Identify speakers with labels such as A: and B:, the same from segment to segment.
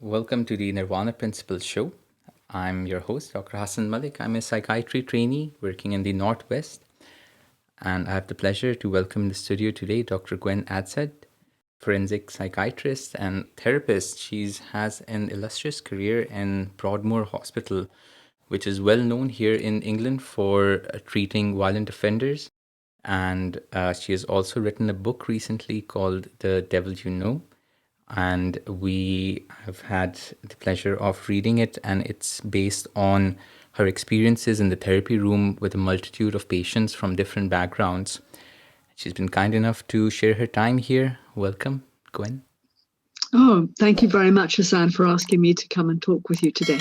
A: Welcome to the Nirvana Principles Show. I'm your host, Dr. Hassan Mallick. I'm a psychiatry trainee working in the Northwest, and I have the pleasure to welcome in the studio today Dr. Gwen Adshead, forensic psychiatrist and therapist. She has an illustrious career in Broadmoor Hospital, which is well known here in England for treating violent offenders. And she has also written a book recently called The Devil You Know, and we have had the pleasure of reading it, and it's based on her experiences in the therapy room with a multitude of patients from different backgrounds. She's been kind enough to share her time here. Welcome, Gwen.
B: Oh, thank you very much, Hassan, for asking me to come and talk with you today.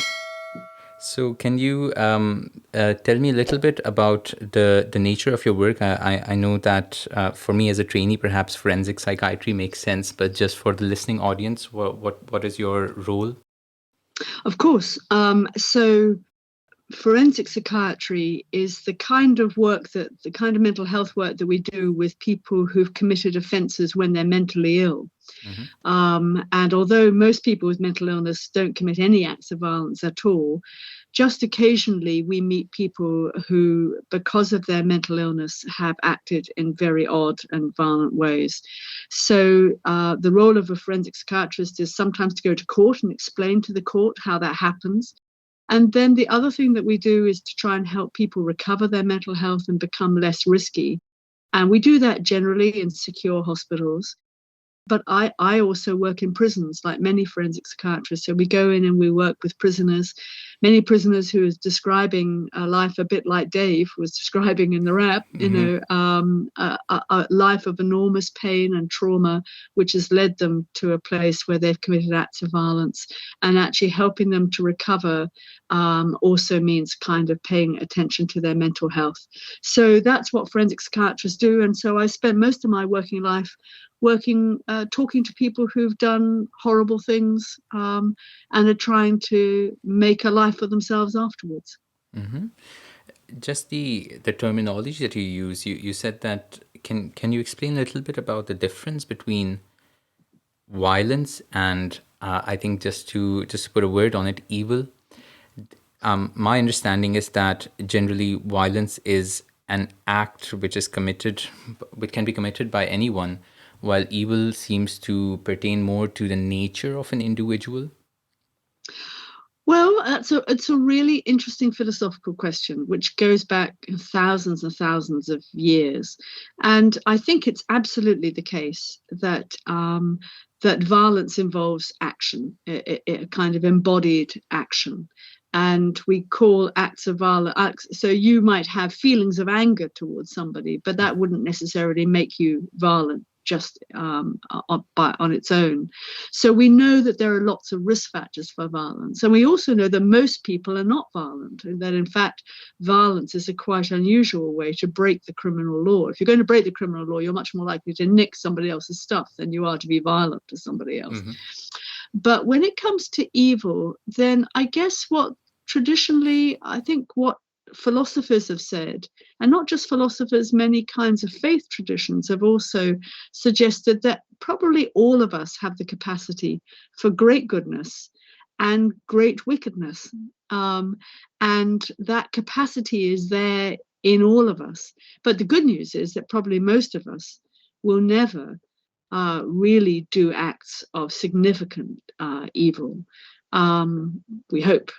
A: So can you tell me a little bit about the nature of your work? I know that for me as a trainee, perhaps forensic psychiatry makes sense, but just for the listening audience, what is your role?
B: Of course. So forensic psychiatry is the kind of mental health work that we do with people who've committed offences when they're mentally ill. Mm-hmm. And although most people with mental illness don't commit any acts of violence at all, just occasionally we meet people who, because of their mental illness, have acted in very odd and violent ways. So the role of a forensic psychiatrist is sometimes to go to court and explain to the court how that happens. And then the other thing that we do is to try and help people recover their mental health and become less risky. And we do that generally in secure hospitals. But I also work in prisons, like many forensic psychiatrists. So we go in and we work with prisoners, many prisoners who is describing a life a bit like Dave was describing in the rap, mm-hmm. A life of enormous pain and trauma, which has led them to a place where they've committed acts of violence. And actually helping them to recover also means kind of paying attention to their mental health. So that's what forensic psychiatrists do. And so I spend most of my working life talking to people who've done horrible things and are trying to make a life for themselves afterwards.
A: Mm-hmm. Just the terminology that you use, you said that, can you explain a little bit about the difference between violence and I think just to put a word on it, evil? My understanding is that generally violence is an act which can be committed by anyone, while evil seems to pertain more to the nature of an individual?
B: Well, it's a really interesting philosophical question, which goes back thousands and thousands of years. And I think it's absolutely the case that that violence involves action, a kind of embodied action. And we call acts of violence. So you might have feelings of anger towards somebody, but that wouldn't necessarily make you violent just on its own. So we know that there are lots of risk factors for violence. And we also know that most people are not violent, and that in fact, violence is a quite unusual way to break the criminal law. If you're going to break the criminal law, you're much more likely to nick somebody else's stuff than you are to be violent to somebody else. Mm-hmm. But when it comes to evil, then I guess what philosophers have said, and not just philosophers, many kinds of faith traditions have also suggested that probably all of us have the capacity for great goodness and great wickedness. And that capacity is there in all of us. But the good news is that probably most of us will never really do acts of significant evil. We hope,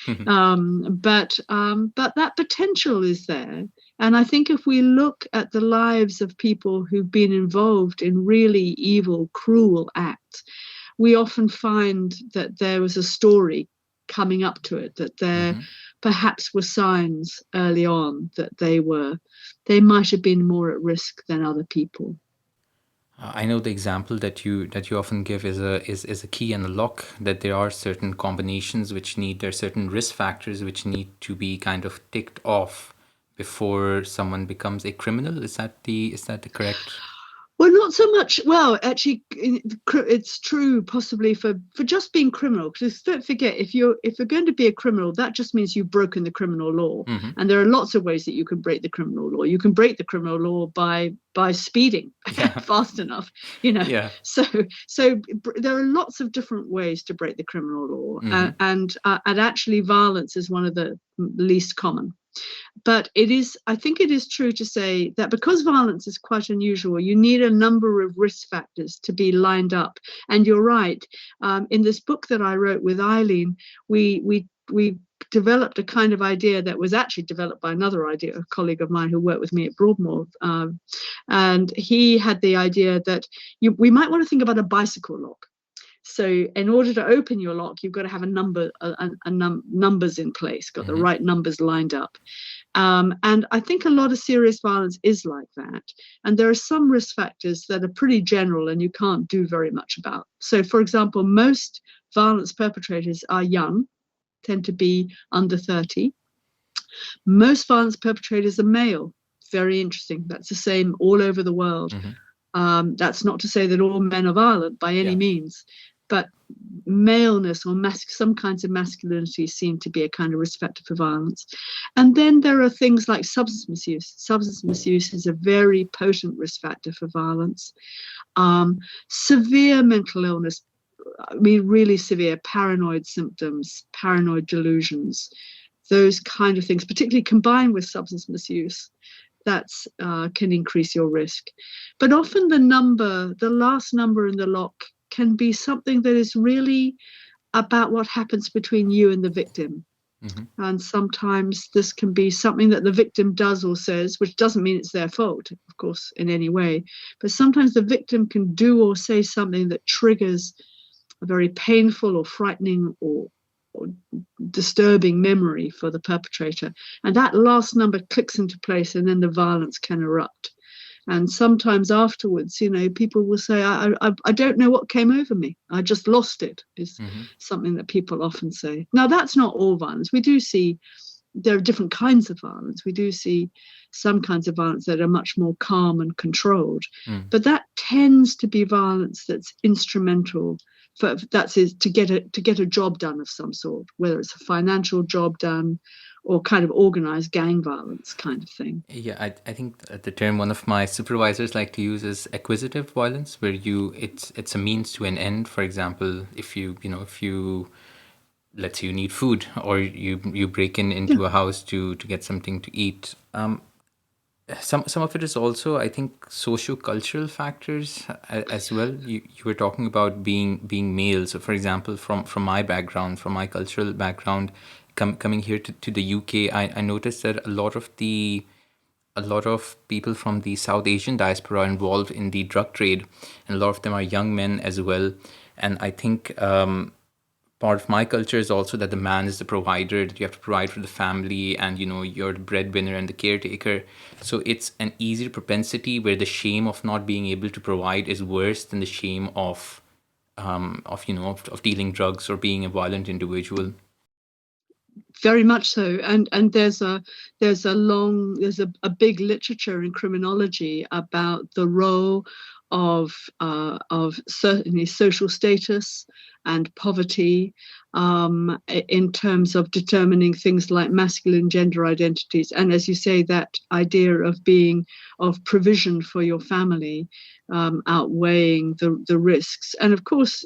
B: but that potential is there. And I think if we look at the lives of people who've been involved in really evil, cruel acts, we often find that there was a story coming up to it, that there perhaps were signs early on that they might have been more at risk than other people.
A: I know the example that you often give is a key and a lock, that there are certain combinations there are certain risk factors which need to be kind of ticked off before someone becomes a criminal. Is that the correct?
B: Well, not so much. Well, actually, it's true possibly for just being criminal. Because don't forget, if you're going to be a criminal, that just means you've broken the criminal law.
A: Mm-hmm.
B: And there are lots of ways that you can break the criminal law. You can break the criminal law by speeding fast enough,
A: Yeah.
B: So there are lots of different ways to break the criminal law,
A: Mm-hmm.
B: and actually violence is one of the least common. But I think it is true to say that because violence is quite unusual, you need a number of risk factors to be lined up. And you're right. In this book that I wrote with Eileen, we developed a kind of idea that was actually developed by a colleague of mine who worked with me at Broadmoor. And he had the idea that we might want to think about a bicycle lock. So in order to open your lock, you've got to have numbers in place, got the right numbers lined up. And I think a lot of serious violence is like that. And there are some risk factors that are pretty general and you can't do very much about. So, for example, most violence perpetrators are young, tend to be under 30. Most violence perpetrators are male. Very interesting. That's the same all over the world. That's not to say that all men are violent by any means. But maleness or some kinds of masculinity seem to be a kind of risk factor for violence. And then there are things like substance misuse. Substance misuse is a very potent risk factor for violence. Severe mental illness, I mean, really severe paranoid symptoms, paranoid delusions, those kind of things, particularly combined with substance misuse, that's can increase your risk. But often the last number in the lock can be something that is really about what happens between you and the victim. And sometimes this can be something that the victim does or says, which doesn't mean it's their fault, of course, in any way. But sometimes the victim can do or say something that triggers a very painful or frightening or disturbing memory for the perpetrator. And that last number clicks into place and then the violence can erupt. And sometimes afterwards, people will say, I don't know what came over me. I just lost it, is something that people often say. Now, that's not all violence. We do see there are different kinds of violence. We do see some kinds of violence that are much more calm and controlled. But that tends to be violence that's instrumental to get a job done of some sort, whether it's a financial job done or kind of organized gang violence kind of thing.
A: Yeah, I think the term one of my supervisors like to use is acquisitive violence, where it's a means to an end. For example, if you let's say you need food, or you break into a house to get something to eat. Some of it is also, I think, socio-cultural factors as well. You were talking about being male. So, for example, from my background, from my cultural background, coming here to the UK, I noticed that a lot of people from the South Asian diaspora are involved in the drug trade, and a lot of them are young men as well. And I think part of my culture is also that the man is the provider, that you have to provide for the family, and you're the breadwinner and the caretaker. So it's an easier propensity where the shame of not being able to provide is worse than the shame of dealing drugs or being a violent individual.
B: Very much so, and there's a big literature in criminology about the role of certainly social status and poverty in terms of determining things like masculine gender identities, and as you say, that idea of provision for your family outweighing the risks. And of course,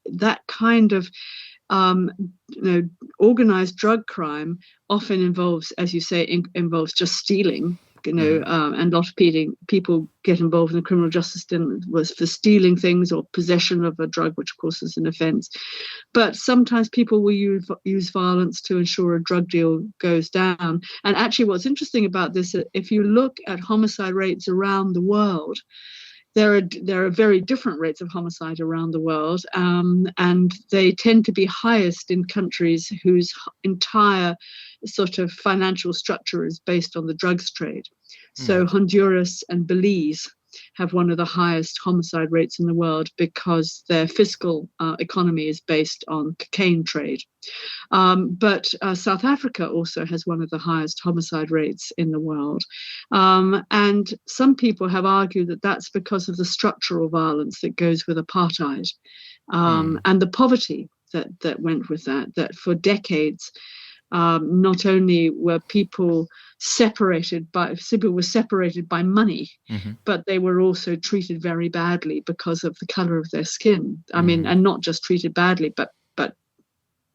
B: that kind of organized drug crime often involves, as you say, involves just stealing, and a lot of people get involved in the criminal justice system was for stealing things or possession of a drug, which of course is an offence. But sometimes people will use violence to ensure a drug deal goes down. And actually what's interesting about this, if you look at homicide rates around the world, there are very different rates of homicide around the world, and they tend to be highest in countries whose entire sort of financial structure is based on the drugs trade. So Honduras and Belize, have one of the highest homicide rates in the world because their fiscal economy is based on cocaine trade. But South Africa also has one of the highest homicide rates in the world. And some people have argued that that's because of the structural violence that goes with apartheid, and the poverty that went with that for decades. Not only were people separated by money, but they were also treated very badly because of the color of their skin. I mean, and not just treated badly, but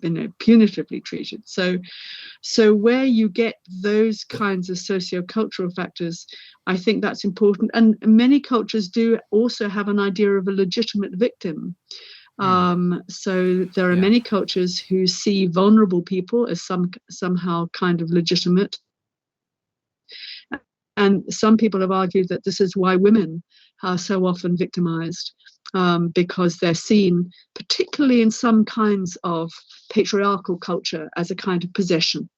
B: punitively treated. So where you get those kinds of socio-cultural factors, I think that's important. And many cultures do also have an idea of a legitimate victim. So there are many cultures who see vulnerable people as somehow kind of legitimate. And some people have argued that this is why women are so often victimized, because they're seen, particularly in some kinds of patriarchal culture, as a kind of possession.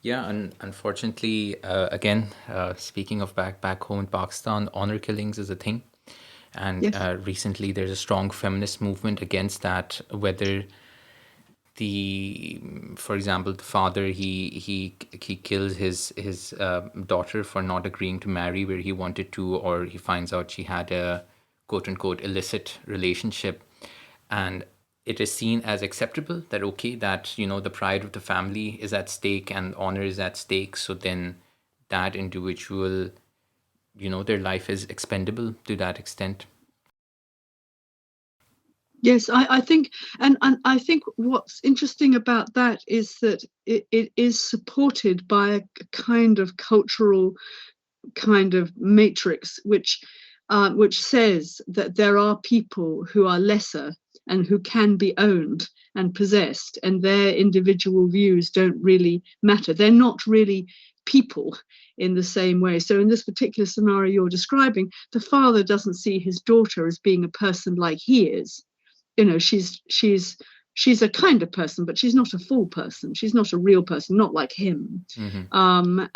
A: Yeah, and unfortunately, again, speaking of back home in Pakistan, honor killings is a thing. And
B: Yes.
A: Recently, there's a strong feminist movement against that. Whether for example, the father he kills his daughter for not agreeing to marry where he wanted to, or he finds out she had a quote unquote illicit relationship, and it is seen as acceptable that that the pride of the family is at stake and honor is at stake. So then that individual, their life is expendable to that extent.
B: Yes, I think, and I think what's interesting about that is that it is supported by a kind of cultural kind of matrix, which says that there are people who are lesser and who can be owned and possessed, and their individual views don't really matter. They're not really people in the same way. So in this particular scenario you're describing, the father doesn't see his daughter as being a person like he is. She's a kind of person, but she's not a full person. She's not a real person, not like him. And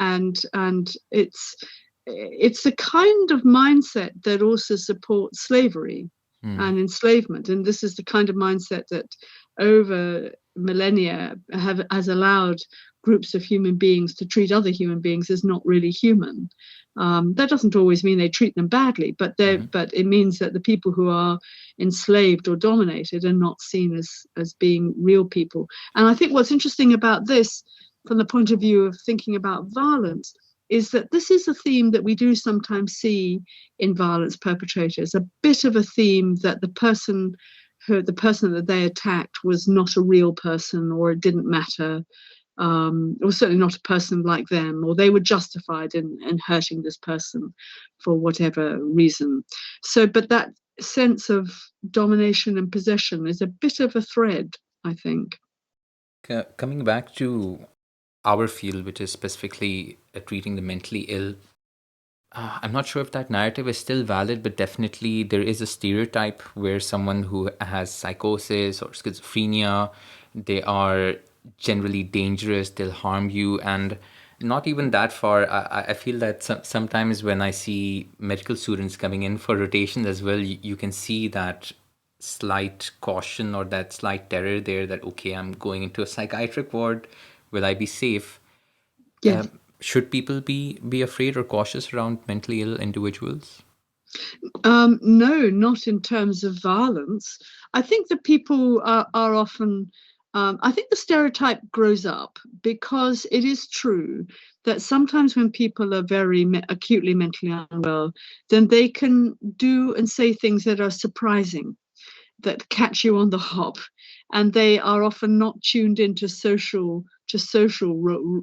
B: it's a kind of mindset that also supports slavery and enslavement. And this is the kind of mindset that over millennia has allowed groups of human beings to treat other human beings as not really human. That doesn't always mean they treat them badly, but it means that the people who are enslaved or dominated are not seen as being real people. And I think what's interesting about this, from the point of view of thinking about violence, is that this is a theme that we do sometimes see in violence perpetrators, a bit of a theme that the person that they attacked was not a real person, or it didn't matter, or certainly not a person like them, or they were justified in hurting this person for whatever reason. So, but that sense of domination and possession is a bit of a thread, I think.
A: Coming back to our field, which is specifically treating the mentally ill, I'm not sure if that narrative is still valid, but definitely there is a stereotype where someone who has psychosis or schizophrenia, they are generally dangerous, they'll harm you. And not even that far. I feel that sometimes when I see medical students coming in for rotations as well, you can see that slight caution or that slight terror there that, okay, I'm going into a psychiatric ward. Will I be safe?
B: Yes.
A: Should people be afraid or cautious around mentally ill individuals?
B: No, not in terms of violence. I think that people are often, I think the stereotype grows up because it is true that sometimes when people are very acutely mentally unwell, then they can do and say things that are surprising, that catch you on the hop, and they are often not tuned into social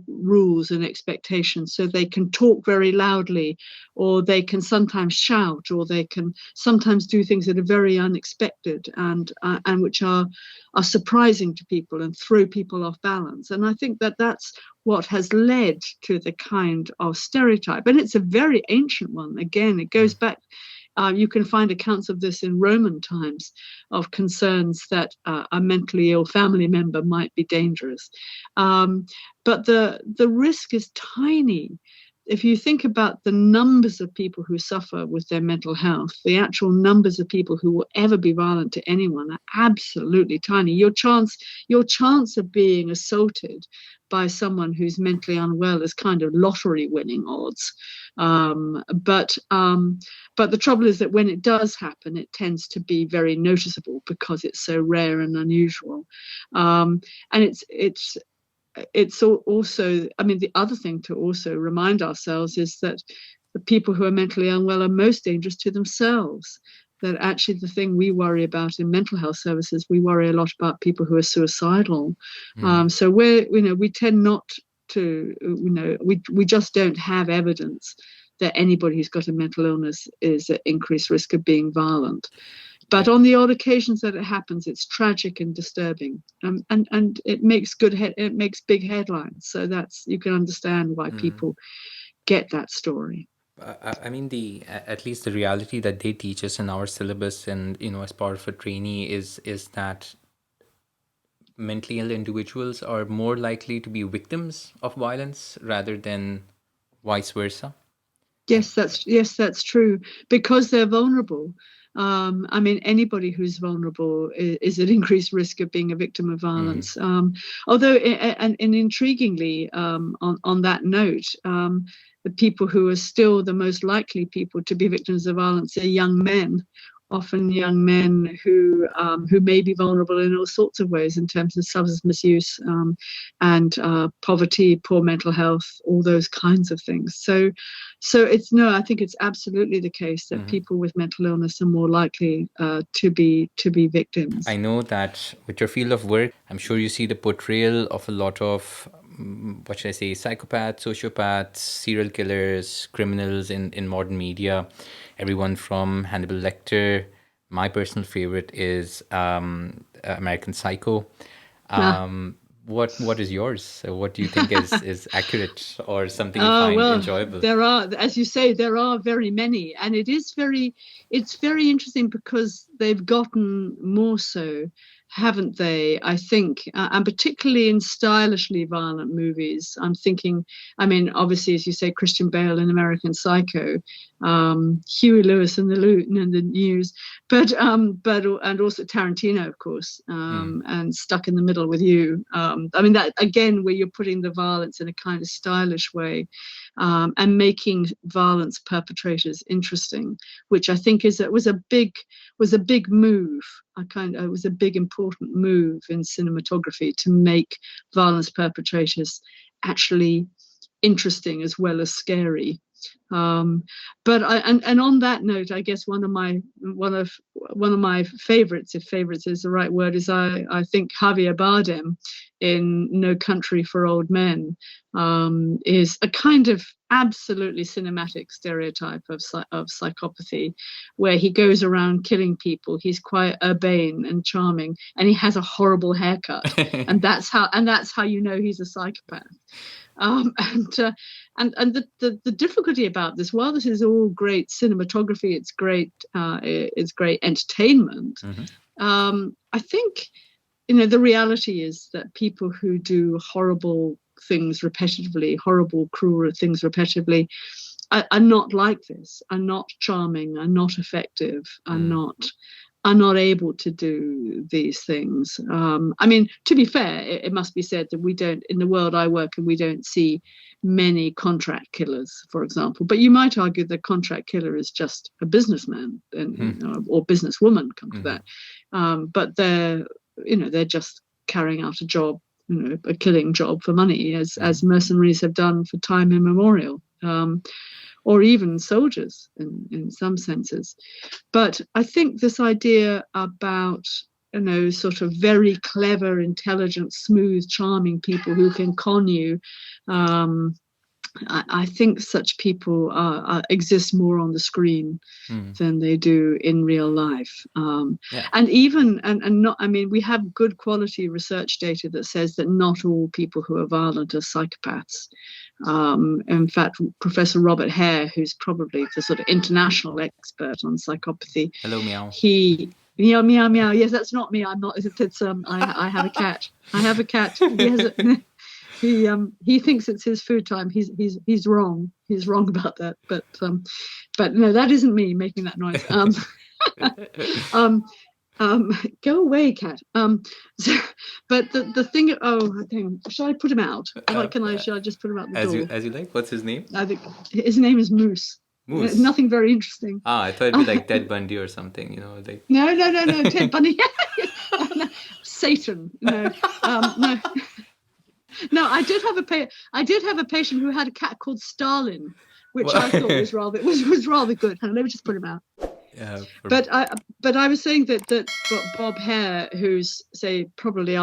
B: rules and expectations. So they can talk very loudly, or they can sometimes shout, or they can sometimes do things that are very unexpected and which are surprising to people and throw people off balance. And I think that that's what has led to the kind of stereotype, and it's a very ancient one. Again, it goes back. You can find accounts of this in Roman times, of concerns that a mentally ill family member might be dangerous. But the risk is tiny if you think about the numbers of people who suffer with their mental health, the actual numbers of people who will ever be violent to anyone are absolutely tiny. Your chance of being assaulted by someone who's mentally unwell is kind of lottery winning odds. But the trouble is that when it does happen, it tends to be very noticeable because it's so rare and unusual. And it's also, I mean, the other thing to also remind ourselves is that the people who are mentally unwell are most dangerous to themselves. That actually the thing we worry about in mental health services, we worry a lot about people who are suicidal. So we tend not to, we just don't have evidence that anybody who's got a mental illness is at increased risk of being violent. But on the odd occasions that it happens, it's tragic and disturbing, and it makes big headlines. So you can understand why people get that story.
A: I mean, at least the reality that they teach us in our syllabus and, as part of a trainee is that mentally ill individuals are more likely to be victims of violence rather than vice versa.
B: Yes, that's true, because they're vulnerable. I mean, anybody who's vulnerable is at increased risk of being a victim of violence. Although, and intriguingly, on that note, the people who are still the most likely people to be victims of violence are young men. Often young men who may be vulnerable in all sorts of ways in terms of substance misuse and poverty, poor mental health, all those kinds of things. So I think it's absolutely the case that people with mental illness are more likely to be victims.
A: I know that with your field of work, I'm sure you see the portrayal of a lot of psychopaths, sociopaths, serial killers, criminals in modern media. Everyone from Hannibal Lecter. My personal favorite is American Psycho. What is yours? So what do you think is accurate or something you find enjoyable?
B: There are, as you say, there are very many, and it's very interesting because they've gotten more so, haven't they? I think, and particularly in stylishly violent movies. I'm thinking, I mean, obviously, as you say, Christian Bale in American Psycho, Huey Lewis in the News, but and also Tarantino, of course, and Stuck in the Middle with You. I mean, that again, where you're putting the violence in a kind of stylish way, and making violence perpetrators interesting, which I think was a big move. It was a big important move in cinematography to make violence perpetrators actually interesting as well as scary. But on that note, I guess one of my favorites, if favorites is the right word, is I think Javier Bardem in No Country for Old Men is a kind of absolutely cinematic stereotype of psychopathy, where he goes around killing people. He's quite urbane and charming, and he has a horrible haircut, and that's how you know he's a psychopath. And the difficulty about this, while this is all great cinematography, it's great entertainment. I think, the reality is that people who do horrible things repetitively, horrible, cruel things repetitively, are not like this, are not charming, are not effective, are not able to do these things. I mean, to be fair, it must be said that we don't, in the world I work in, we don't see many contract killers, for example. But you might argue the contract killer is just a businessman or businesswoman, come to that. But they're just carrying out a job, a killing job for money, as mercenaries have done for time immemorial. Or even soldiers in some senses. But I think this idea about, sort of very clever, intelligent, smooth, charming people who can con you, I think such people exist more on the screen than they do in real life. And even, and not, I mean, we have good quality research data that says that not all people who are violent are psychopaths. In fact, Professor Robert Hare, who's probably the sort of international expert on psychopathy.
A: Hello, meow.
B: Meow, meow, meow. Yes, that's not me. I'm not. It's I have a cat. I have a cat. he thinks it's his food time. He's wrong. He's wrong about that. But no, that isn't me making that noise. Go away, cat. But the thing. Oh, hang on. Shall I put him out? Shall I just put him out the door?
A: As you like. What's his name?
B: I think his name is Moose.
A: Moose.
B: Nothing very interesting.
A: I thought it'd be like Ted Bundy or something. Like.
B: No. Ted Bundy. No, Satan. No. No. No, I did have a patient who had a cat called Stalin, which I thought was rather good. Let me just put him out.
A: Yeah.
B: But I was saying that Bob Hare, who's probably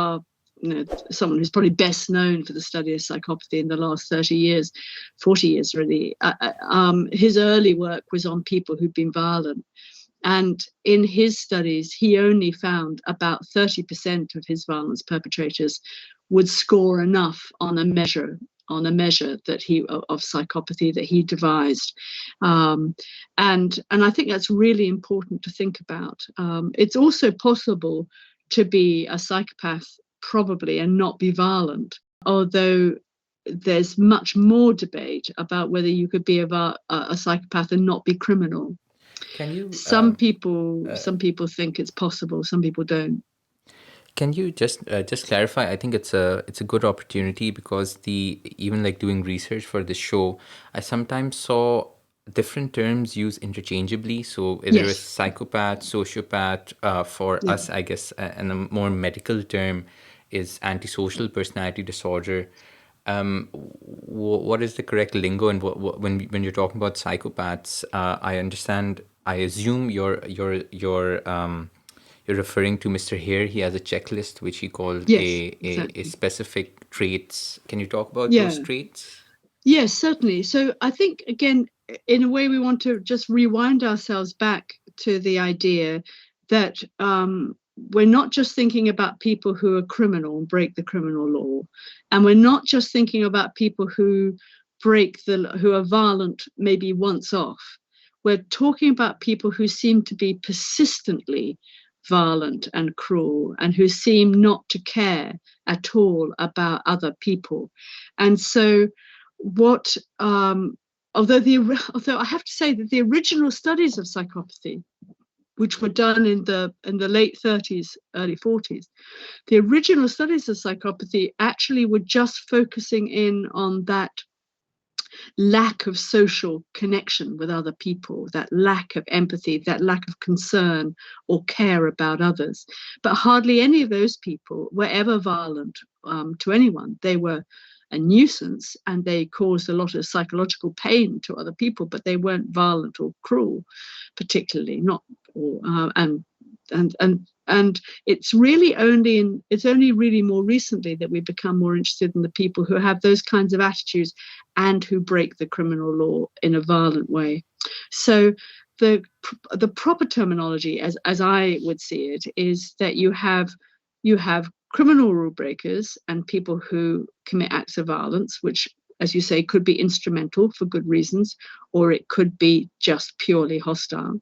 B: someone who's probably best known for the study of psychopathy in the last 40 years really. His early work was on people who'd been violent. And in his studies, he only found about 30% of his violence perpetrators would score enough on a measure that of psychopathy that he devised, and I think that's really important to think about. It's also possible to be a psychopath probably and not be violent, although there's much more debate about whether you could be a psychopath and not be criminal.
A: Can you?
B: Some people think it's possible. Some people don't.
A: Can you just clarify? I think it's a good opportunity because even like doing research for the show, I sometimes saw different terms used interchangeably. So there is psychopath, sociopath. For us, I guess, and a more medical term is antisocial personality disorder. What is the correct lingo? And when you're talking about psychopaths, I assume you're referring to Mr. Hare. He has a checklist which he called a specific traits. Can you talk about those traits?
B: Yes, certainly. So I think, again, in a way, we want to just rewind ourselves back to the idea that we're not just thinking about people who are criminal and break the criminal law. And we're not just thinking about people who who are violent maybe once off. We're talking about people who seem to be persistently violent and cruel and who seem not to care at all about other people. And so although I have to say that the original studies of psychopathy, which were done in the late 30s, early 40s, the original studies of psychopathy actually were just focusing in on that lack of social connection with other people, that lack of empathy, that lack of concern or care about others. But hardly any of those people were ever violent to anyone. They were a nuisance and they caused a lot of psychological pain to other people, but they weren't violent or cruel, particularly not. And it's only really more recently that we become more interested in the people who have those kinds of attitudes and who break the criminal law in a violent way. So the proper terminology, as I would see it, is that you have criminal rule breakers and people who commit acts of violence, which, as you say, could be instrumental for good reasons, or it could be just purely hostile.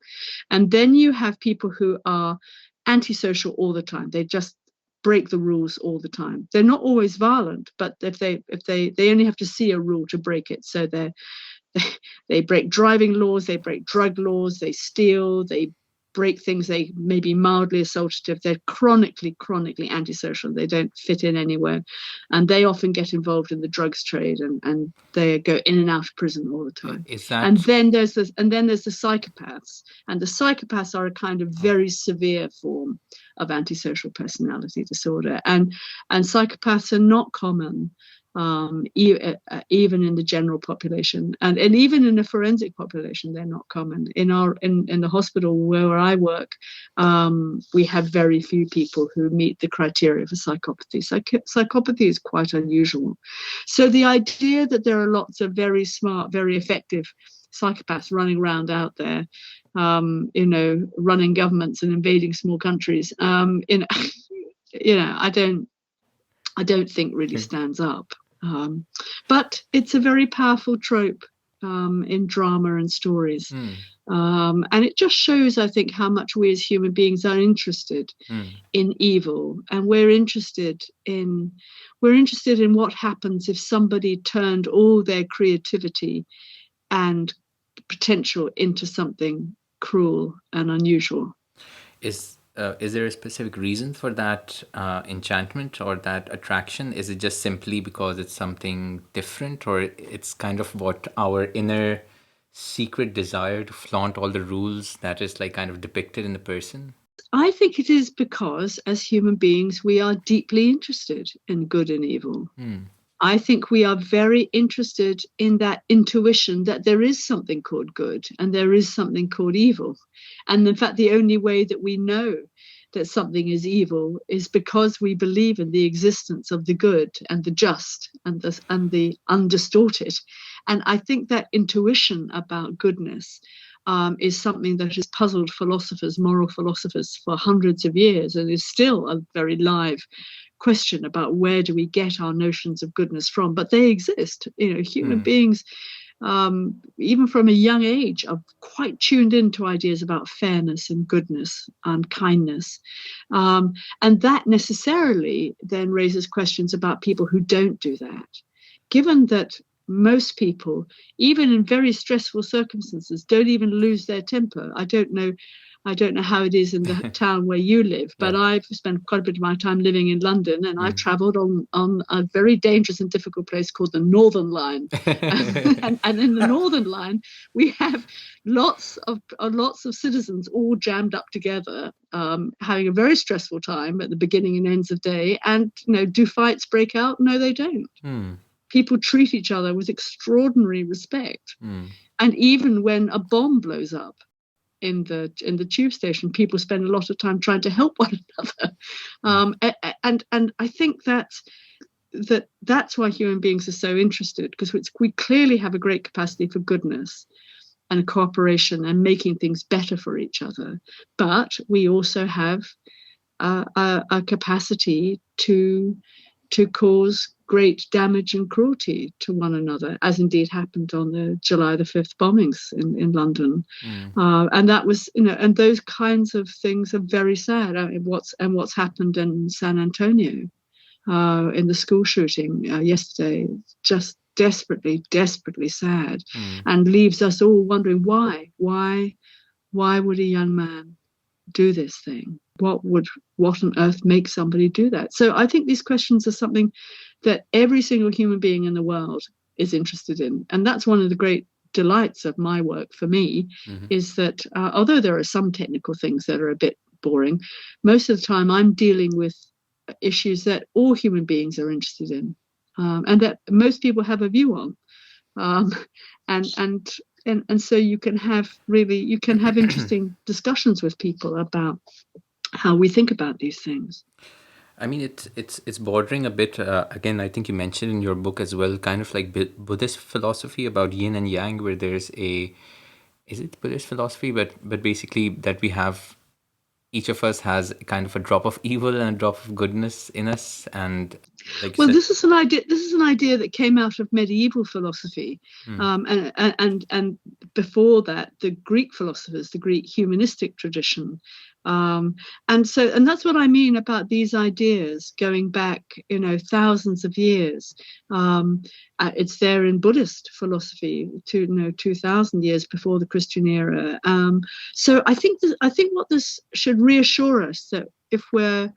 B: And then you have people who are antisocial all the time. They just break the rules all the time. They're not always violent, but if they only have to see a rule to break it. So they break driving laws, they break drug laws, they steal, they break things, they may be mildly assaultive. They're chronically antisocial. They don't fit in anywhere, and they often get involved in the drugs trade, and they go in and out of prison all the time. And then there's the psychopaths, and the psychopaths are a kind of very severe form of antisocial personality disorder, and psychopaths are not common. Even in the general population, and even in the forensic population, they're not common. In the hospital where I work, we have very few people who meet the criteria for psychopathy. Psychopathy is quite unusual. So the idea that there are lots of very smart, very effective psychopaths running around out there, running governments and invading small countries, I don't think really stands up. But it's a very powerful trope in drama and stories. And it just shows, I think, how much we as human beings are interested
A: Mm.
B: in evil, and we're interested in what happens if somebody turned all their creativity and potential into something cruel and unusual.
A: Is there a specific reason for that enchantment or that attraction? Is it just simply because it's something different, or it's kind of what our inner secret desire to flaunt all the rules that is like kind of depicted in the person?
B: I think it is because, as human beings, we are deeply interested in good and evil. I think we are very interested in that intuition that there is something called good and there is something called evil. And in fact, the only way that we know that something is evil is because we believe in the existence of the good and the just and the undistorted. And I think that intuition about goodness is something that has puzzled philosophers, moral philosophers, for hundreds of years, and is still a very live question about where do we get our notions of goodness from. But they exist. Human beings, even from a young age, are quite tuned into ideas about fairness and goodness and kindness. And that necessarily then raises questions about people who don't do that. Given that most people, even in very stressful circumstances, don't even lose their temper. I don't know how it is in the town where you live, but I've spent quite a bit of my time living in London, and I've travelled on a very dangerous and difficult place called the Northern Line. and in the Northern Line, we have lots of citizens all jammed up together, having a very stressful time at the beginning and ends of day. And do fights break out? No, they don't. People treat each other with extraordinary respect. And even when a bomb blows up in the tube station, people spend a lot of time trying to help one another. And I think that's why human beings are so interested, because we clearly have a great capacity for goodness and cooperation and making things better for each other. But we also have a capacity to cause great damage and cruelty to one another, as indeed happened on the July the 5th bombings in London. And that was, and those kinds of things are very sad. What's happened in San Antonio in the school shooting yesterday, just desperately, desperately sad, and leaves us all wondering why would a young man do this thing? What on earth makes somebody do that? So I think these questions are something that every single human being in the world is interested in. And that's one of the great delights of my work for me, is that although there are some technical things that are a bit boring, most of the time I'm dealing with issues that all human beings are interested in, and that most people have a view on. And so you can have interesting discussions with people about how we think about these things.
A: I mean, it's bordering a bit. Again, I think you mentioned in your book as well, kind of like Buddhist philosophy about yin and yang, where there's is it Buddhist philosophy, but basically that we have, each of us has kind of a drop of evil and a drop of goodness in us, and like you said,
B: this is an idea that came out of medieval philosophy, and before that, the Greek philosophers, the Greek humanistic tradition. And that's what I mean about these ideas going back, thousands of years. It's there in Buddhist philosophy 2,000 years before the Christian era. So I think what this should reassure us, that if we're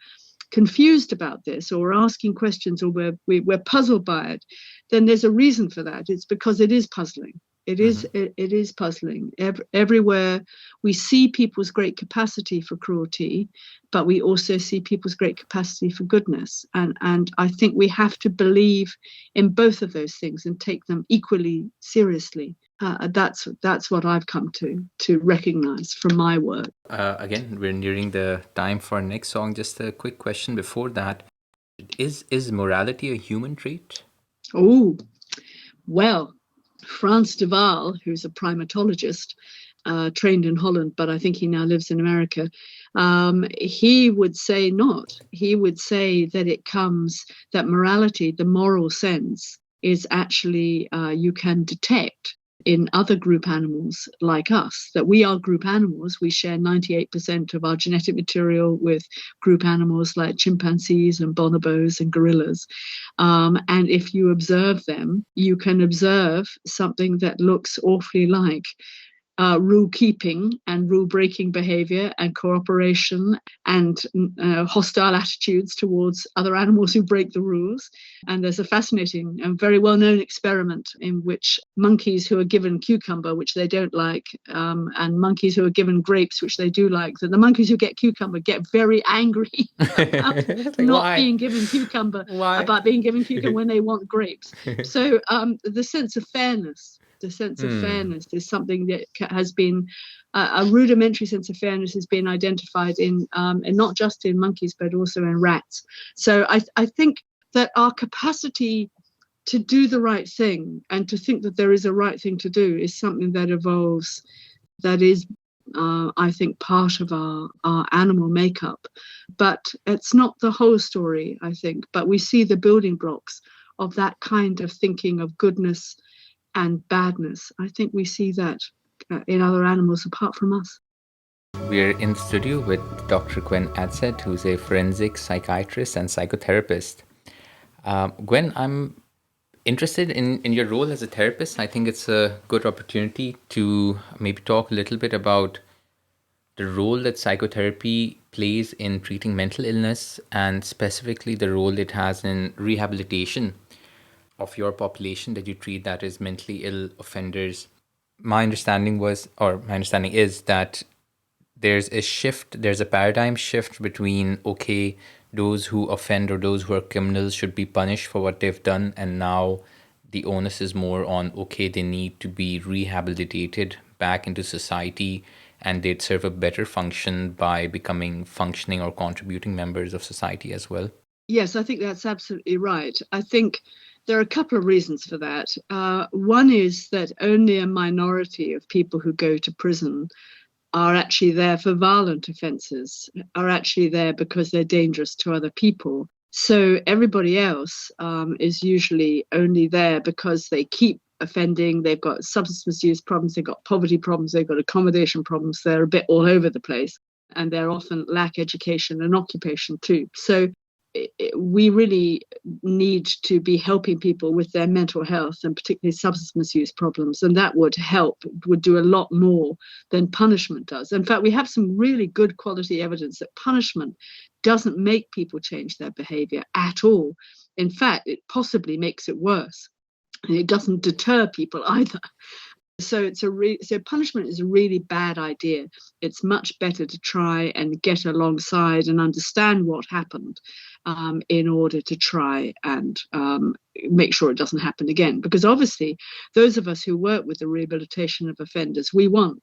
B: confused about this or asking questions or we're puzzled by it, then there's a reason for that. It's because it is puzzling. It is puzzling. Everywhere we see people's great capacity for cruelty, but we also see people's great capacity for goodness. And I think we have to believe in both of those things and take them equally seriously. That's what I've come to recognize from my work.
A: Again, we're nearing the time for our next song. Just a quick question before that. Is morality a human trait?
B: Oh, well, Frans de Waal, who's a primatologist, trained in Holland, but I think he now lives in America, he would say not. He would say that morality, the moral sense, is actually, you can detect. in other group animals like us, that we are group animals. We share 98% of our genetic material with group animals like chimpanzees and bonobos and gorillas. And if you observe them, you can observe something that looks awfully like rule keeping and rule breaking behavior and cooperation and hostile attitudes towards other animals who break the rules. And there's a fascinating and very well known experiment in which monkeys who are given cucumber, which they don't like, and monkeys who are given grapes, which they do like, that the monkeys who get cucumber get very angry about being given cucumber, about being given cucumber when they want grapes. So the sense of fairness is something that has been a rudimentary sense of fairness has been identified in and not just in monkeys but also in rats. So I think that our capacity to do the right thing and to think that there is a right thing to do is something that evolves, that is I think part of our animal makeup, but it's not the whole story, I think. But we see the building blocks of that kind of thinking of goodness and badness. I think we see that in other animals apart from us.
A: We're in the studio with Dr. Gwen Adshead, who's a forensic psychiatrist and psychotherapist. Gwen, I'm interested in your role as a therapist. I think it's a good opportunity to maybe talk a little bit about the role that psychotherapy plays in treating mental illness and specifically the role it has in rehabilitation of your population that you treat, that is mentally ill offenders. My understanding is that there's a paradigm shift between, okay, those who offend or those who are criminals should be punished for what they've done, and now the onus is more on, okay, they need to be rehabilitated back into society and they'd serve a better function by becoming functioning or contributing members of society as well.
B: Yes, I think that's absolutely right. I think there are a couple of reasons for that. One is that only a minority of people who go to prison are actually there for violent offences, are actually there because they're dangerous to other people. So everybody else is usually only there because they keep offending, they've got substance misuse problems, they've got poverty problems, they've got accommodation problems, they're a bit all over the place, and they're often lack education and occupation too. So we really need to be helping people with their mental health and particularly substance misuse problems, and that would do a lot more than punishment does. In fact, we have some really good quality evidence that punishment doesn't make people change their behavior at all. In fact, it possibly makes it worse, and it doesn't deter people either. So punishment is a really bad idea. It's much better to try and get alongside and understand what happened in order to try and make sure it doesn't happen again. Because obviously, those of us who work with the rehabilitation of offenders, we want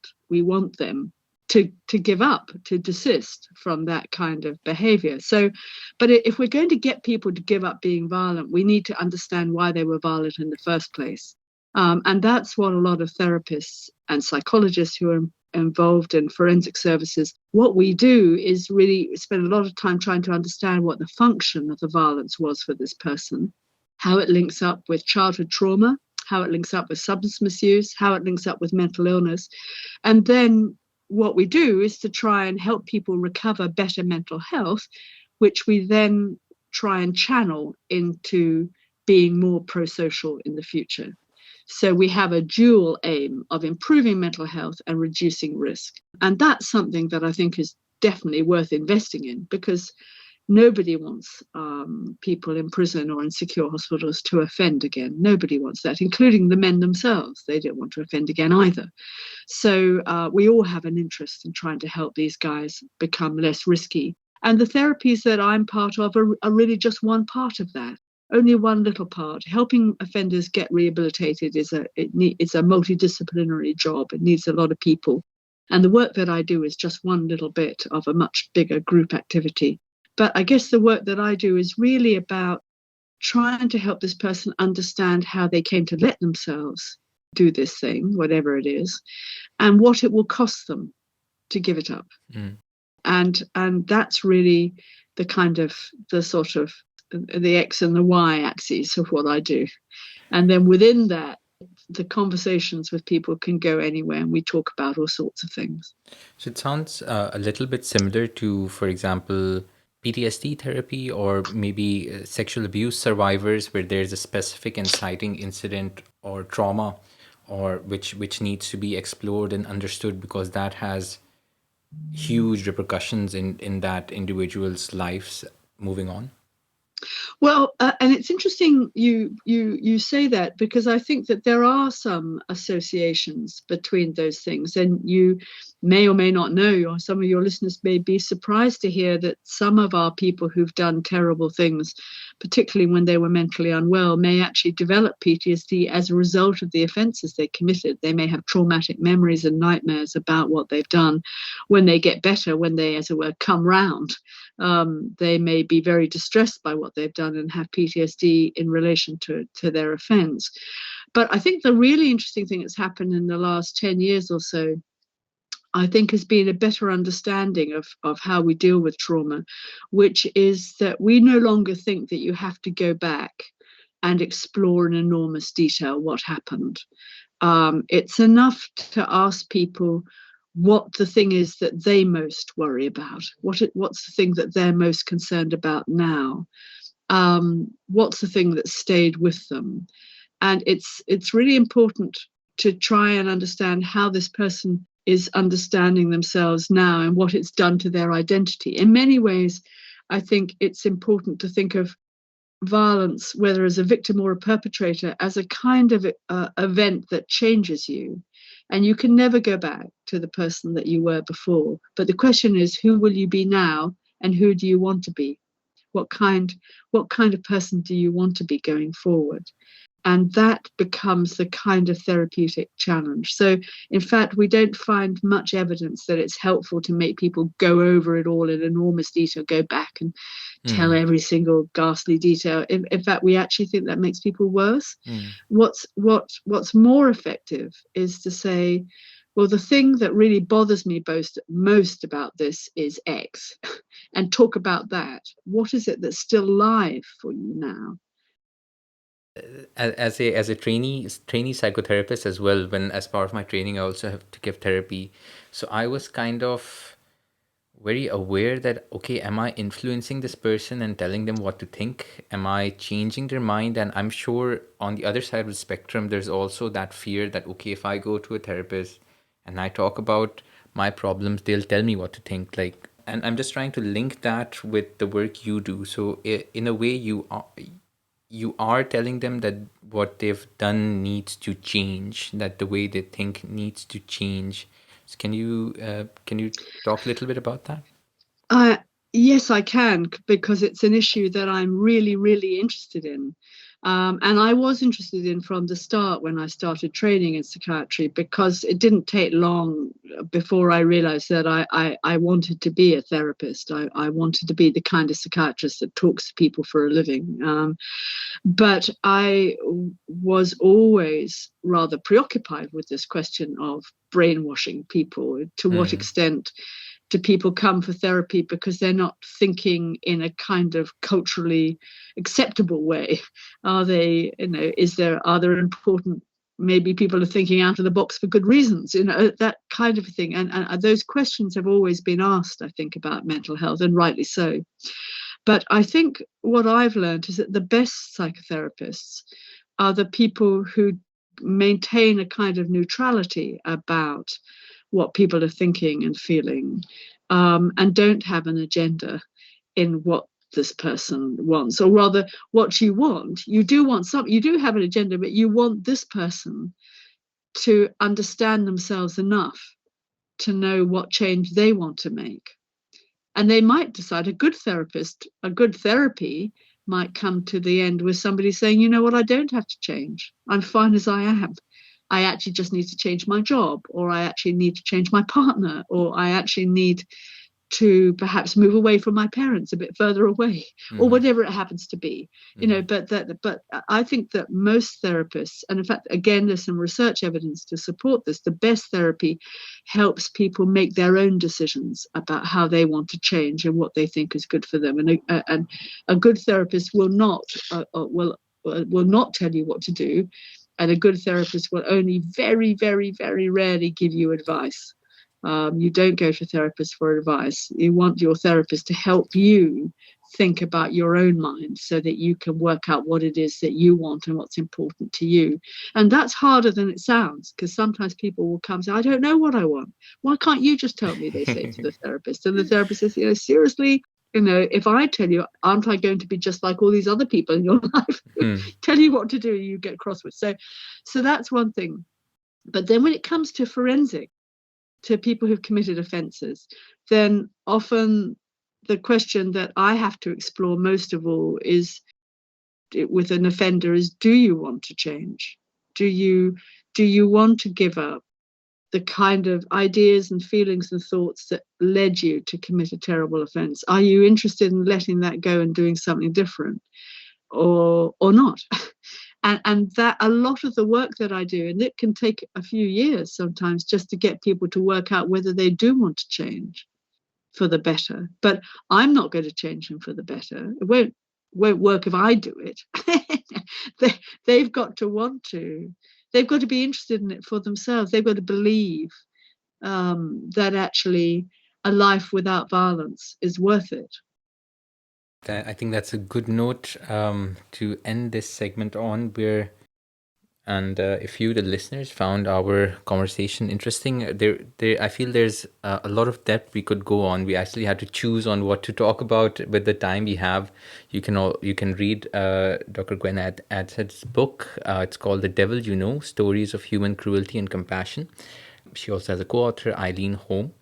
B: them to give up, to desist from that kind of behavior. So, but if we're going to get people to give up being violent, we need to understand why they were violent in the first place. And that's what a lot of therapists and psychologists who are involved in forensic services, what we do is really spend a lot of time trying to understand what the function of the violence was for this person, how it links up with childhood trauma, how it links up with substance misuse, how it links up with mental illness. And then what we do is to try and help people recover better mental health, which we then try and channel into being more pro-social in the future. So we have a dual aim of improving mental health and reducing risk. And that's something that I think is definitely worth investing in, because nobody wants people in prison or in secure hospitals to offend again. Nobody wants that, including the men themselves. They don't want to offend again either. So we all have an interest in trying to help these guys become less risky. And the therapies that I'm part of are really just one part of that. Only one little part. Helping offenders get rehabilitated it's a multidisciplinary job. It needs a lot of people. And the work that I do is just one little bit of a much bigger group activity. But I guess the work that I do is really about trying to help this person understand how they came to let themselves do this thing, whatever it is, and what it will cost them to give it up. And that's really the X and the Y axes of what I do. And then within that, the conversations with people can go anywhere, and we talk about all sorts of things.
A: So it sounds a little bit similar to, for example, PTSD therapy, or maybe sexual abuse survivors, where there's a specific inciting incident or trauma, or which needs to be explored and understood, because that has huge repercussions in that individual's lives moving on.
B: Well, and it's interesting you say that, because I think that there are some associations between those things, and you may or may not know, or some of your listeners may be surprised to hear that some of our people who've done terrible things, particularly when they were mentally unwell, may actually develop PTSD as a result of the offences they committed. They may have traumatic memories and nightmares about what they've done. When they get better, when they, as it were, come round, they may be very distressed by what they've done and have PTSD in relation to their offence. But I think the really interesting thing that's happened in the last 10 years or so, I think, has been a better understanding of how we deal with trauma, which is that we no longer think that you have to go back and explore in enormous detail what happened. It's enough to ask people what the thing is that they most worry about, what's the thing that they're most concerned about now, what's the thing that stayed with them. And it's really important to try and understand how this person is understanding themselves now and what it's done to their identity. In many ways, I think it's important to think of violence, whether as a victim or a perpetrator, as a kind of event that changes you. And you can never go back to the person that you were before. But the question is, who will you be now, and who do you want to be? What kind of person do you want to be going forward? And that becomes the kind of therapeutic challenge. So, in fact, we don't find much evidence that it's helpful to make people go over it all in enormous detail, go back and tell every single ghastly detail. In fact, we actually think that makes people worse. What's more effective is to say, well, the thing that really bothers me most about this is X, and talk about that. What is it that's still live for you now?
A: As a trainee psychotherapist as well, when as part of my training I also have to give therapy, so I was kind of very aware that, okay, am I influencing this person and telling them what to think? Am I changing their mind? And I'm sure on the other side of the spectrum there's also that fear that, okay, if I go to a therapist and I talk about my problems, they'll tell me what to think. Like, and I'm just trying to link that with the work you do. So in a way, you are telling them that what they've done needs to change, that the way they think needs to change. So can you talk a little bit about that?
B: Yes, I can, because it's an issue that I'm really, really interested in. And I was interested in from the start when I started training in psychiatry, because it didn't take long before I realized that I wanted to be a therapist. I wanted to be the kind of psychiatrist that talks to people for a living. But I was always rather preoccupied with this question of brainwashing people. To what extent do people come for therapy because they're not thinking in a kind of culturally acceptable way? Are they, are there important, maybe people are thinking out of the box for good reasons, that kind of thing. And those questions have always been asked, I think, about mental health, and rightly so. But I think what I've learned is that the best psychotherapists are the people who maintain a kind of neutrality about what people are thinking and feeling, and don't have an agenda in what this person wants, or rather what you want. You do want something, you do have an agenda, but you want this person to understand themselves enough to know what change they want to make. And they might decide a good therapy might come to the end with somebody saying, you know what, I don't have to change. I'm fine as I am. I actually just need to change my job, or I actually need to change my partner, or I actually need to perhaps move away from my parents a bit further away, or whatever it happens to be. But I think that most therapists, and in fact, again, there's some research evidence to support this, the best therapy helps people make their own decisions about how they want to change and what they think is good for them. And a good therapist will not tell you what to do. And a good therapist will only very, very, very rarely give you advice. You don't go to a therapist for advice. You want your therapist to help you think about your own mind so that you can work out what it is that you want and what's important to you. And that's harder than it sounds, because sometimes people will come and say, I don't know what I want. Why can't you just tell me, they say to the therapist. And the therapist says, seriously, if I tell you, aren't I going to be just like all these other people in your life who tell you what to do, you get cross with. So that's one thing. But then when it comes to forensic, to people who've committed offences, then often the question that I have to explore most of all is with an offender is, do you want to change? Do you want to give up the kind of ideas and feelings and thoughts that led you to commit a terrible offence? Are you interested in letting that go and doing something different, or not? And that a lot of the work that I do, and it can take a few years sometimes just to get people to work out whether they do want to change for the better. But I'm not going to change them for the better. It won't work if I do it. They've got to want to. They've got to be interested in it for themselves. They've got to believe that actually a life without violence is worth it.
A: I think that's a good note to end this segment on. And if you, the listeners, found our conversation interesting, I feel there's a lot of depth we could go on. We actually had to choose on what to talk about with the time we have. You can read Dr. Gwen Adshead's book. It's called The Devil You Know: Stories of Human Cruelty and Compassion. She also has a co-author, Eileen Horne.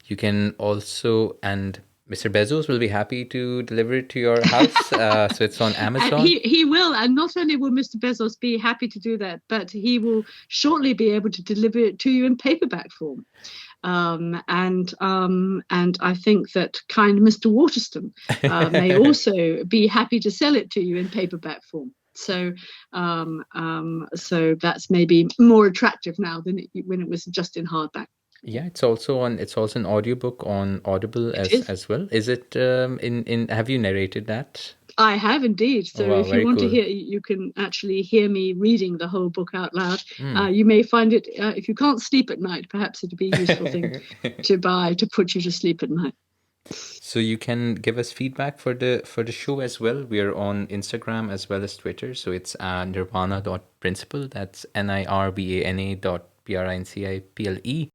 A: You can also, and Mr. Bezos will be happy to deliver it to your house. So it's on Amazon.
B: He will. And not only will Mr. Bezos be happy to do that, but he will shortly be able to deliver it to you in paperback form. And I think that kind Mr. Waterston may also be happy to sell it to you in paperback form. So that's maybe more attractive now than when it was just in hardback.
A: Yeah, it's also an audiobook on Audible as well. Is it have you narrated that?
B: I have indeed. So
A: wow,
B: if you want
A: cool.
B: to hear, you can actually hear me reading the whole book out loud. You may find it, if you can't sleep at night, perhaps it'd be a useful thing to buy to put you to sleep at night.
A: So you can give us feedback for the show as well. We are on Instagram as well as Twitter. So it's nirvana.principle. That's NIRBANA.PRINCIPLE.